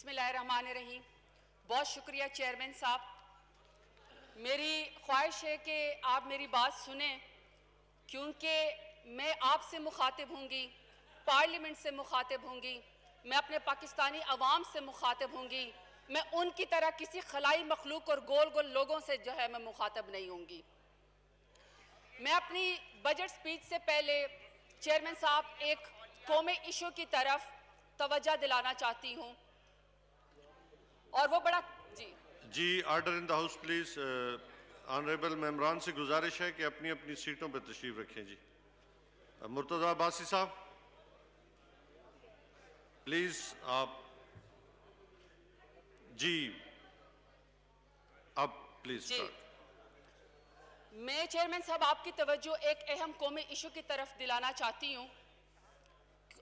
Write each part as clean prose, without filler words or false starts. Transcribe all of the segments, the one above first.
بسم اللہ الرحمن الرحیم. بہت شکریہ چیئرمین صاحب. میری خواہش ہے کہ آپ میری بات سنیں کیونکہ میں آپ سے مخاطب ہوں گی, پارلیمنٹ سے مخاطب ہوں گی, میں اپنے پاکستانی عوام سے مخاطب ہوں گی. میں ان کی طرح کسی خلائی مخلوق اور گول گول لوگوں سے جو ہے میں مخاطب نہیں ہوں گی. میں اپنی بجٹ سپیچ سے پہلے چیئرمین صاحب ایک قومی ایشو کی طرف توجہ دلانا چاہتی ہوں اور وہ بڑا جی order in the house please. Honourable ممبران سے گزارش ہے کہ اپنی اپنی سیٹوں پہ تشریف رکھیں. جی مرتضی عباسی صاحب پلیز آپ جی اب پلیز سٹارٹ. میں چیئرمین صاحب آپ کی توجہ ایک اہم قومی ایشو کی طرف دلانا چاہتی ہوں.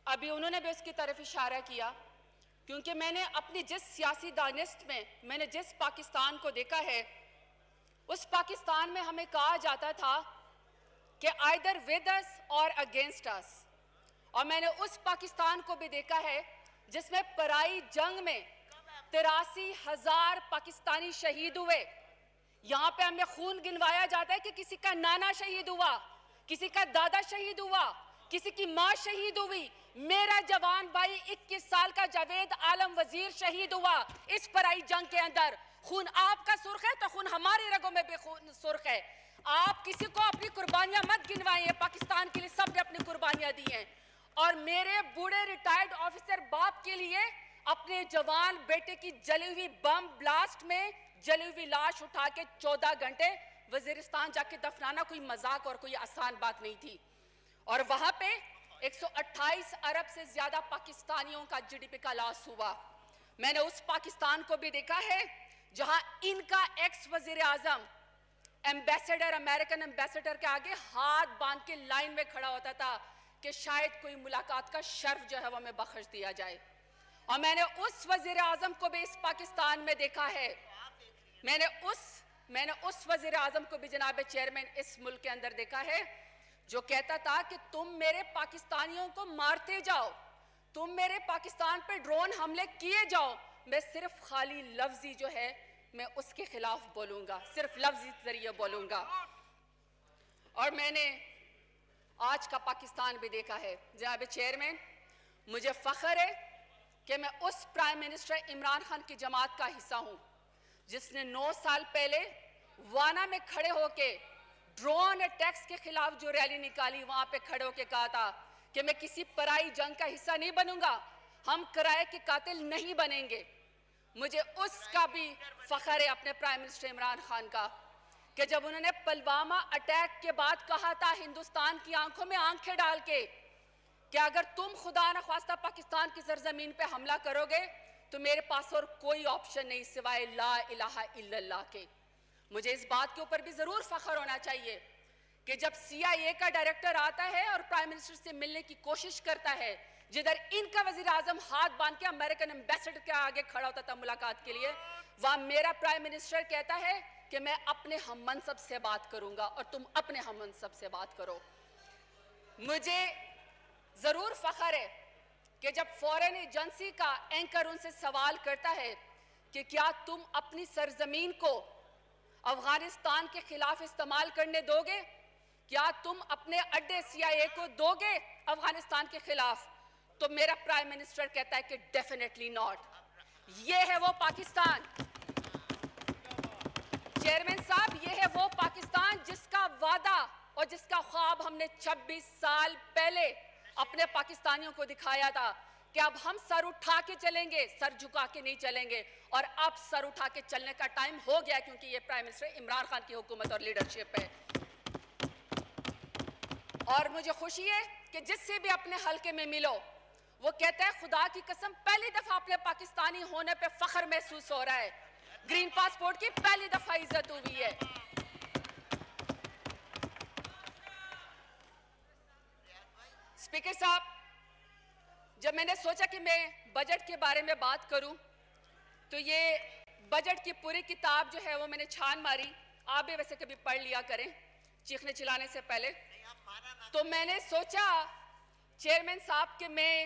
ابھی انہوں نے بھی اس کی طرف اشارہ کیا کیونکہ میں نے اپنی جس سیاسی دانست میں نے جس پاکستان کو دیکھا ہے اس پاکستان میں ہمیں کہا جاتا تھا کہ either with us or against us. اور میں نے اس پاکستان کو بھی دیکھا ہے جس میں پرائی جنگ میں 83,000 پاکستانی شہید ہوئے. یہاں پہ ہمیں خون گنوایا جاتا ہے کہ کسی کا نانا شہید ہوا, کسی کا دادا شہید ہوا, کسی کی ماں شہید ہوئی. میرا جوان بھائی 21 سال کا جاوید عالم وزیر شہید ہوا اس پرائی جنگ کے اندر. خون آپ کا سرخ ہے تو خون ہماری رگوں میں بھی خون سرخ ہے. آپ کسی کو اپنی قربانیاں مت گنوائیں. پاکستان کے لیے سب نے اپنی قربانیاں دی ہیں اور میرے بوڑھے ریٹائرڈ آفیسر باپ کے لیے اپنے جوان بیٹے کی جلی ہوئی بم بلاسٹ میں جلی ہوئی لاش اٹھا کے 14 گھنٹے وزیرستان جا کے دفنانا کوئی مذاق اور کوئی آسان بات نہیں تھی. اور وہاں پہ 128 ارب سے زیادہ پاکستانیوں کا جی ڈی پی کا لاس ہوا. میں نے اس پاکستان کو بھی دیکھا ہے جہاں ان کا ایکس وزیر اعظم ایمبیسڈر امریکن ایمبیسڈر کے آگے ہاتھ باندھ کے لائن میں کھڑا ہوتا تھا کہ شاید کوئی ملاقات کا شرف جو ہے وہ ہمیں بخش دیا جائے. اور میں نے اس وزیر اعظم کو بھی اس پاکستان میں دیکھا ہے. میں نے اس وزیر اعظم کو بھی جناب چیئرمین اس ملک کے اندر دیکھا ہے جو کہتا تھا کہ تم میرے پاکستانیوں کو مارتے جاؤ, تم میرے پاکستان پہ ڈرون حملے کیے جاؤ, میں صرف خالی لفظی جو ہے میں اس کے خلاف بولوں گا, صرف لفظی ذریعے بولوں گا. اور میں نے آج کا پاکستان بھی دیکھا ہے. جناب چیئرمین, مجھے فخر ہے کہ میں اس پرائم منسٹر عمران خان کی جماعت کا حصہ ہوں جس نے 9 سال پہلے وانا میں کھڑے ہو کے ڈرون اٹیکس کے خلاف جو ریلی نکالی وہاں پہ کھڑے ہو کے کہا تھا کہ میں کسی پرائی جنگ کا حصہ نہیں بنوں گا, ہم کرائے کے قاتل نہیں بنیں گے. مجھے اس کا بھی فخر ہے اپنے پرائم منسٹر عمران خان کا کہ جب انہوں نے پلوامہ اٹیک کے بعد کہا تھا ہندوستان کی آنکھوں میں آنکھیں ڈال کے کہ اگر تم خدا نخواستہ پاکستان کی سرزمین پہ حملہ کرو گے تو میرے پاس اور کوئی آپشن نہیں سوائے لا الہ الا اللہ کے. مجھے اس بات کے اوپر بھی ضرور فخر ہونا چاہیے کہ جب سی آئی اے کا ڈائریکٹر آتا ہے اور پرائم منسٹر سے ملنے کی کوشش کرتا ہے, جدھر ان کا وزیر اعظم ہاتھ باندھ کے امریکن ایمبیسڈر کے آگے کھڑا ہوتا تھا ملاقات کے لیے, وہاں میرا پرائم منسٹر کہتا ہے کہ میں اپنے ہم منصب سے بات کروں گا اور تم اپنے ہم منصب سے بات کرو. مجھے ضرور فخر ہے کہ جب فورن ایجنسی کا اینکر ان سے سوال کرتا ہے کہ کیا تم اپنی سرزمین کو افغانستان کے خلاف استعمال کرنے دو گے, کیا تم اپنے اڈے سی آئی اے کو دو گے افغانستان کے خلاف, تو میرا پرائم منسٹر کہتا ہے کہ ڈیفینیٹلی ناٹ. یہ ہے وہ پاکستان چیئرمین صاحب, یہ ہے وہ پاکستان جس کا وعدہ اور جس کا خواب ہم نے 26 سال پہلے اپنے پاکستانیوں کو دکھایا تھا کہ اب ہم سر اٹھا کے چلیں گے, سر جھکا کے نہیں چلیں گے. اور اب سر اٹھا کے چلنے کا ٹائم ہو گیا کیونکہ یہ پرائم منسٹر عمران خان کی حکومت اور لیڈرشپ ہے. اور مجھے خوشی ہے کہ جس سے بھی اپنے حلقے میں ملو وہ کہتا ہے خدا کی قسم پہلی دفعہ اپنے پاکستانی ہونے پہ فخر محسوس ہو رہا ہے, گرین پاسپورٹ کی پہلی دفعہ عزت ہوئی ہے. اسپیکر صاحب, جب میں نے سوچا کہ میں بجٹ کے بارے میں بات کروں تو یہ بجٹ کی پوری کتاب جو ہے وہ میں نے چھان ماری. آپ بھی ویسے کبھی پڑھ لیا کریں چیخنے چلانے سے پہلے. تو میں نے سوچا چیئرمین صاحب کہ میں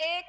1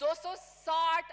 260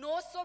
900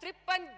53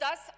10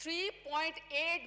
3.8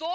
2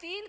3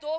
2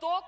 2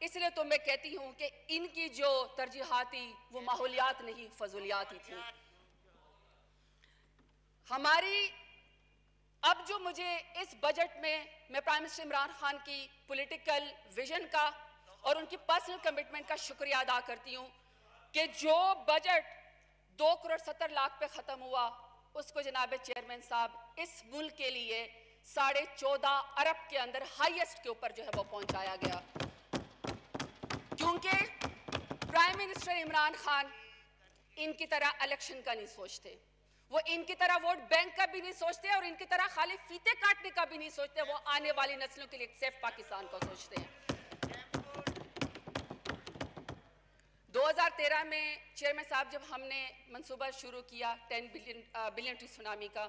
اس لیے تو میں کہتی ہوں کہ ان کی جو ترجیحات تھی وہ ماحولیات نہیں فضولیات ہی تھیں. ہماری اب جو مجھے اس بجٹ میں پرائم منسٹر عمران خان کی پولیٹیکل ویژن کا اور ان کی پرسنل کمٹمنٹ کا شکریہ ادا کرتی ہوں کہ جو بجٹ 2.70 کروڑ پہ ختم ہوا اس کو جناب چیئرمین صاحب اس ملک کے لیے 14.5 ارب کے اندر ہائیسٹ کے اوپر جو ہے وہ پہنچایا گیا. کیونکہ پرائم منسٹر عمران خان ان کی طرح الیکشن کا نہیں سوچتے, وہ ان کی طرح ووٹ بینک کا بھی نہیں سوچتے اور ان کی طرح خالی فیتے کاٹنے کا بھی نہیں سوچتے, وہ آنے والی نسلوں کے لیے ایک سیف پاکستان کو سوچتے ہیں. 2013 میں چیئرمین صاحب جب ہم نے منصوبہ شروع کیا 10 بلین ٹری سونامی کا,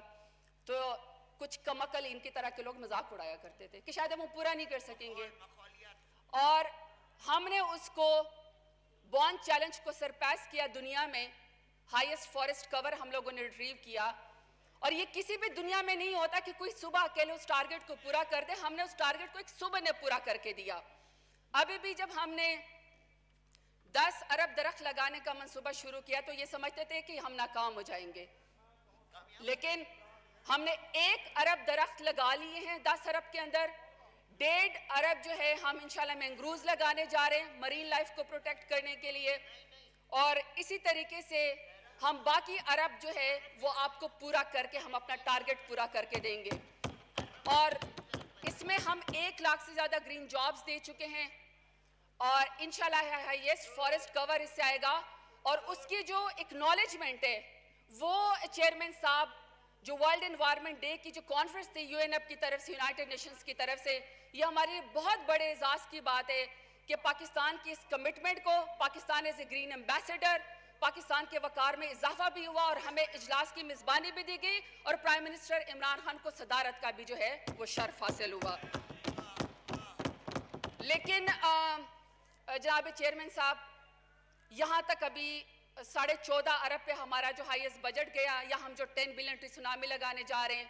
تو کچھ کم عقل ان کی طرح کے لوگ مذاق اڑایا کرتے تھے کہ شاید ہم وہ پورا نہیں کر سکیں گے, اور ہم نے اس کو بون چیلنج کو سرپیس کیا. دنیا میں ہائیسٹ فارسٹ کور ہم لوگوں نے ریٹریو کیا, اور یہ کسی بھی دنیا میں نہیں ہوتا کہ کوئی صبح اکیلے اس ٹارگٹ کو پورا کر دے. ہم نے اس ٹارگٹ کو ایک صبح نے پورا کر کے دیا. ابھی بھی جب ہم نے 10 ارب درخت لگانے کا منصوبہ شروع کیا تو یہ سمجھتے تھے کہ ہم ناکام ہو جائیں گے, لیکن ہم نے 1 ارب درخت لگا لیے ہیں 10 ارب کے اندر. 1.5 ارب جو ہے ہم انشاءاللہ مینگروز لگانے جا رہے ہیں مرین لائف کو پروٹیکٹ کرنے کے لیے, اور اسی طریقے سے ہم باقی ارب جو ہے وہ آپ کو پورا کر کے ہم اپنا ٹارگٹ پورا کر کے دیں گے. اور اس میں ہم 1 لاکھ سے زیادہ گرین جابز دے چکے ہیں, اور انشاءاللہ ہائیسٹ فارسٹ کور اس سے آئے گا. اور اس کی جو اکنالجمنٹ ہے وہ چیئرمین صاحب جو ورلڈ انوائرمنٹ ڈے کی جو کانفرنس تھی یو این ایف کی طرف سے, یونائٹڈ نیشنز کی طرف سے, یہ ہماری بہت بڑے اعزاز کی بات ہے کہ پاکستان کی اس کمٹمنٹ کو, Pakistan as a green ambassador, Pakistan کے وقار میں اضافہ بھی ہوا اور ہمیں اجلاس کی میزبانی بھی دی گئی, اور پرائم منسٹر عمران خان کو صدارت کا بھی جو ہے وہ شرف حاصل ہوا. لیکن جناب چیئرمین صاحب, یہاں تک ابھی 14.5 ارب پہ ہمارا جو ہائیسٹ بجٹ گیا, یا ہم جو 10 بلین ٹری سونامی لگانے جا رہے ہیں,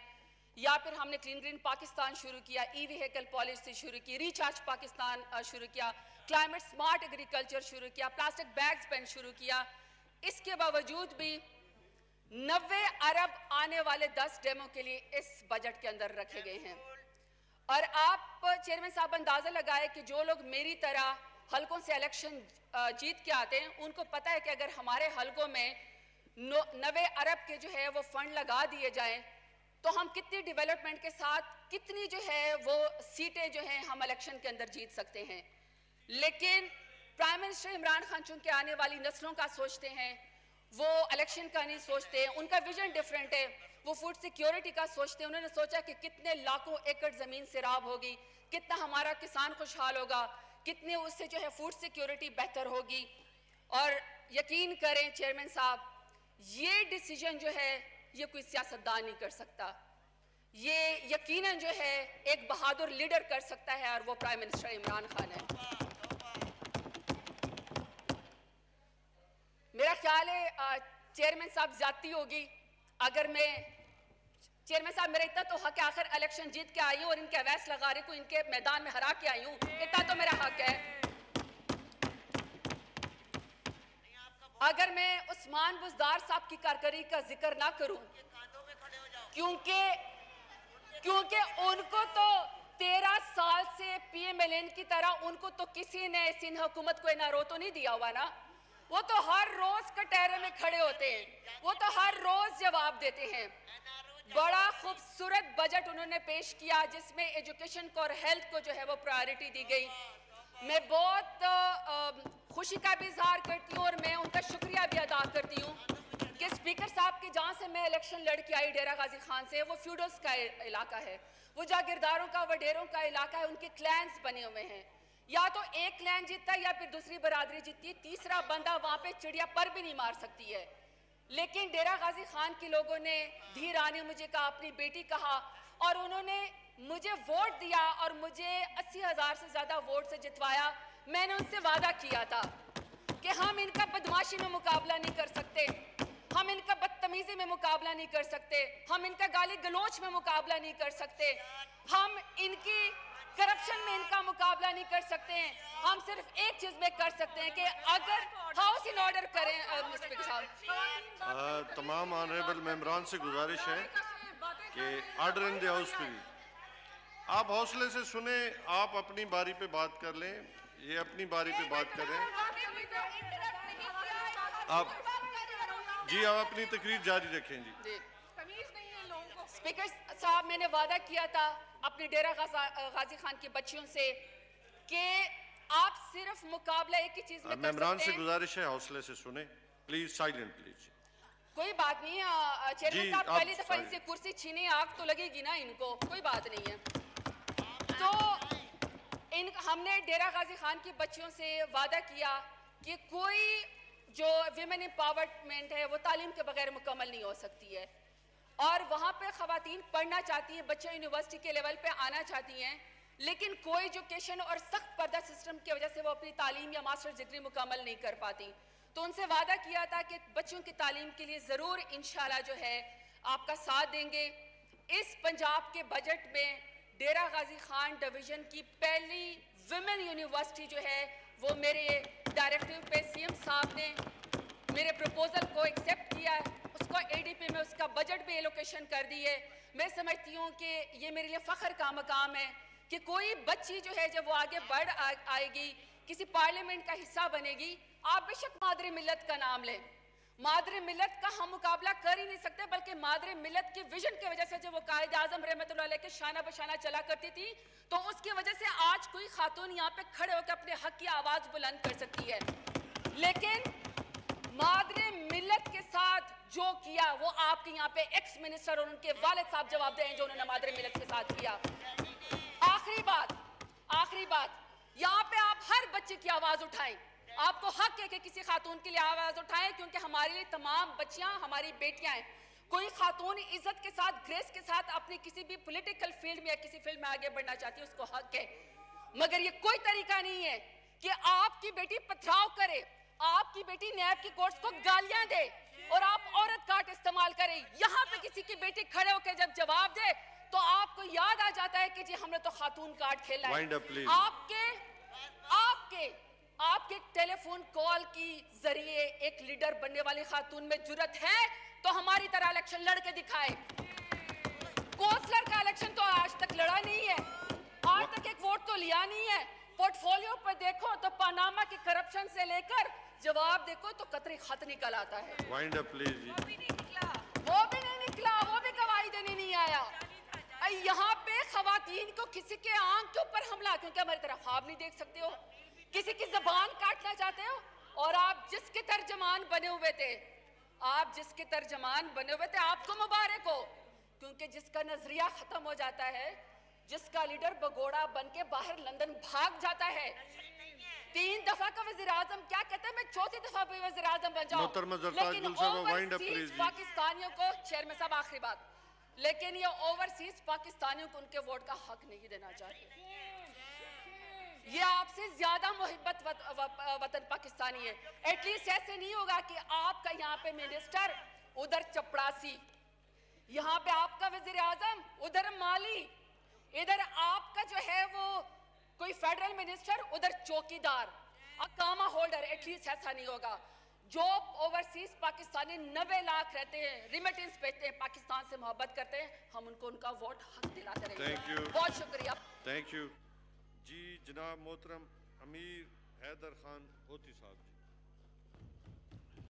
یا پھر ہم نے کلین گرین پاکستان شروع کیا, ای ویہیکل پالیسی شروع کی, ریچارج پاکستان شروع کیا, کلائمیٹ سمارٹ ایگریکلچر شروع کیا, پلاسٹک بیگز بین شروع کیا. اس کے باوجود بھی 90 ارب آنے والے 10 ڈیموں کے لیے اس بجٹ کے اندر رکھے گئے ہیں. اور آپ چیئرمین صاحب اندازہ لگائے کہ جو لوگ میری طرح حلقوں سے الیکشن جیت کے آتے ہیں ان کو پتہ ہے کہ اگر ہمارے حلقوں میں 90 ارب کے جو ہے وہ فنڈ لگا دیے جائیں تو ہم کتنی ڈیولپمنٹ کے ساتھ کتنی جو ہے وہ سیٹیں جو ہیں ہم الیکشن کے اندر جیت سکتے ہیں. لیکن پرائم منسٹر عمران خان چونکہ آنے والی نسلوں کا سوچتے ہیں, وہ الیکشن کا نہیں سوچتے, ان کا ویژن ڈیفرنٹ ہے, وہ فوڈ سیکیورٹی کا سوچتے ہیں. انہوں نے سوچا کہ کتنے لاکھوں ایکڑ زمین سیراب ہوگی, کتنا ہمارا کسان خوشحال ہوگا, کتنے اس سے جو ہے فوڈ سیکیورٹی بہتر ہوگی. اور یقین کریں چیئرمین صاحب, یہ ڈیسیجن جو ہے یہ کوئی سیاستدان نہیں کر سکتا, یہ یقیناً جو ہے ایک بہادر لیڈر کر سکتا ہے, اور وہ پرائم منسٹر عمران خان ہے. میرا خیال ہے چیئرمین صاحب زیادتی ہوگی اگر میں, چیئرمین صاحب میرا اتنا تو حق ہے, آخر الیکشن جیت کے آئی ہوں اور ان کے اویس لغاری کو ان کے میدان میں ہرا کے آئی ہوں, اتنا تو میرا حق ہے. اگر میں عثمان بزدار صاحب کی کارکردگی کا ذکر نہ کروں, کیونکہ ان کو تو 13 سال سے پی ایم ایل این کی طرح ان کو تو کسی نے سندھ حکومت کو این آر او تو نہیں دیا ہوا نا, وہ تو ہر روز کٹہرے میں کھڑے ہوتے ہیں, وہ تو ہر روز جواب دیتے ہیں. بڑا خوبصورت بجٹ انہوں نے پیش کیا جس میں ایجوکیشن کو اور ہیلتھ کو جو ہے وہ پرائیورٹی دی گئی. میں بہت خوشی کا بھی اظہار کرتی ہوں اور میں ان کا شکریہ بھی ادا کرتی ہوں کہ اسپیکر صاحب کی جہاں سے میں الیکشن لڑ کے آئی ڈیرہ غازی خان سے, وہ فیوڈلز کا علاقہ ہے, وہ جاگیرداروں کا وڈیروں کا علاقہ ہے, ان کے کلینز بنے ہوئے ہیں, یا تو ایک کلین جیتتا ہے یا پھر دوسری برادری جیتتی ہے, تیسرا بندہ وہاں پہ چڑیا پر بھی نہیں مار سکتی ہے. لیکن ڈیرہ غازی خان کے لوگوں نے دھیرا نے مجھے کہا, اپنی بیٹی کہا, اور انہوں نے مجھے ووٹ دیا اور مجھے 80,000 سے زیادہ ووٹ سے جتوایا. میں نے ان سے وعدہ کیا تھا کہ ہم ان کا بدماشی میں مقابلہ نہیں کر سکتے, ہم ان کا بدتمیزی میں مقابلہ نہیں کر سکتے, ہم ان کا گالی گلوچ میں مقابلہ نہیں کر سکتے, ہم ان کی کرپشن میں ان کا مقابلہ نہیں کر سکتے ہیں. ہم صرف ایک چیز میں کر سکتے ہیں کہ اگر ہاؤس ان آرڈر کریں اسپیکر صاحب. تمام آنریبل ممبران سے گزارش ہے کہ order in the house please. آپ حوصلے سے سنیں, آپ اپنی باری پہ بات کر لیں, یہ اپنی باری پہ بات کریں. آپ جی آپ اپنی تقریر جاری رکھیں. جی اسپیکر صاحب, میں نے وعدہ کیا تھا اپنے ڈیرہ غازی خان کی بچیوں سے کہ آپ صرف مقابلہ ایک ہی چیز میں کر ممبران سکتے سے ہیں. گزارش ہے حوصلے سے سنیں پلیز, سائلنٹ پلیز. کوئی بات نہیں ہے چیئرمین صاحب, پہلی دفعہ ان سے کرسی چھینی, آگ تو لگے گی نا ان کو, کوئی بات نہیں ہے. تو ہم نے ڈیرہ غازی خان کی بچیوں سے وعدہ کیا کہ کوئی جو ویمن امپاورمنٹ ہے وہ تعلیم کے بغیر مکمل نہیں ہو سکتی ہے, اور وہاں پہ خواتین پڑھنا چاہتی ہیں, بچے یونیورسٹی کے لیول پہ آنا چاہتی ہیں, لیکن کوئی ایجوکیشن اور سخت پردہ سسٹم کی وجہ سے وہ اپنی تعلیم یا ماسٹر ڈگری مکمل نہیں کر پاتی. تو ان سے وعدہ کیا تھا کہ بچوں کی تعلیم کے لیے ضرور انشاءاللہ جو ہے آپ کا ساتھ دیں گے. اس پنجاب کے بجٹ میں ڈیرہ غازی خان ڈویژن کی پہلی ویمن یونیورسٹی جو ہے وہ میرے ڈائریکٹیو پہ سی ایم صاحب نے میرے پروپوزل کو ایکسیپٹ کیا ہے, اس کو اے ڈی پی میں اس کا بجٹ بھی ایلوکیشن کر دی ہے. میں سمجھتی ہوں کہ یہ میرے لیے فخر کا مقام ہے کہ کوئی بچی جو ہے جب وہ آگے بڑھ آئے گی, کسی پارلیمنٹ کا حصہ بنے گی, آپ بے شک مادر ملت کا نام لیں, مادر ملت کا ہم مقابلہ کر ہی نہیں سکتے, بلکہ مادر ملت کی ویژن کی وجہ سے جب وہ قائد اعظم رحمت اللہ علیہ کے شانہ بشانہ چلا کرتی تھی, تو اس کی وجہ سے آج کوئی خاتون یہاں پہ کھڑے ہو کے اپنے حق کی آواز بلند کر سکتی ہے. لیکن مادر ملت کے ساتھ جو کیا وہ آپ کے یہاں پہ ایکس منسٹر اور ان کے والد صاحب جواب دیں جو انہوں نے مادر ملت کے ساتھ کیا. آخری بات, یہاں پہ آپ ہر بچے کی آواز اٹھائیں, آپ کو حق ہے کہ کسی خاتون کے لیے آواز اٹھائیں, کیونکہ ہمارے لیے تمام بچیاں ہماری بیٹیاں ہیں. کوئی خاتون عزت کے ساتھ, گریس کے ساتھ اپنی کسی بھی پولیٹیکل فیلڈ میں یا کسی فیلڈ میں آگے بڑھنا چاہتی ہے, اس کو حق ہے. مگر یہ کوئی طریقہ نہیں ہے کہ آپ کی بیٹی پتھراؤ کرے, آپ کی بیٹی نیب کی کورٹس کو گالیاں دے اور آپ عورت کارڈ استعمال کریں. یہاں پہ کسی کی بیٹی کھڑے ہو کے جب جواب دے تو آپ کو یاد آ جاتا ہے کہ جی ہم نے تو خاتون کارڈ کھیلا ہے. آپ کے ٹیلی فون کال کی ذریعے ایک لیڈر بننے والی خاتون میں جرت ہے تو ہماری طرح الیکشن لڑ کے دکھائے. کونسلر کا الیکشن تو آج تک لڑا نہیں ہے, آج تک ایک ووٹ تو لیا نہیں ہے. پورٹ فولیو پر دیکھو تو پاناما کی کرپشن سے لے کر جواب دیکھو تو قطری خط نکل آتا ہے. وہ بھی نہیں نکلا, وہ بھی گواہی دینے نہیں آیا. یہاں پہ خواتین کو کسی کے آنکھ کے اوپر حملہ, کیونکہ ہماری طرف خواب نہیں دیکھ سکتے ہو, کسی کی زبان کاٹنا چاہتے ہو, اور آپ جس کے ترجمان بنے ہوئے تھے, آپ کو مبارک ہو, کیونکہ جس کا نظریہ ختم ہو جاتا ہے, جس کا لیڈر بگوڑا بن کے باہر لندن بھاگ جاتا ہے, 3 دفعہ کا وزیر اعظم, کیا کہتے ہیں میں 4تھی دفعہ بھی وزیر اعظم بن جاؤں, لیکن اوورسیز پاکستانیوں کو, چیئرمین صاحب آخری بات, لیکن یہ اوورسیز پاکستانیوں کو ان کے ووٹ کا حق نہیں دینا چاہتے. یہ آپ سے زیادہ محبت وطن پاکستانی ہے. ایٹ لیسٹ ایسے نہیں ہوگا کہ آپ کا یہاں پہ منسٹر ادھر چپڑاسی, یہاں پہ آپ کا وزیر اعظم ادھر مالی, ادھر آپ کا جو ہے وہ کوئی فیڈرل منسٹر ادھر چوکیدار, اقامہ ہولڈر. ایٹ لیسٹ ایسا نہیں ہوگا. جو اوورسیز پاکستانی 90 لاکھ رہتے ہیں, ریمیٹنس بھیجتے ہیں, پاکستان سے محبت کرتے ہیں, ہم ان کو ان کا ووٹ حق دلاتے رہیں گے. بہت شکریہ. Thank you. جی جناب محترم امیر حیدر خان ہوتی صاحب.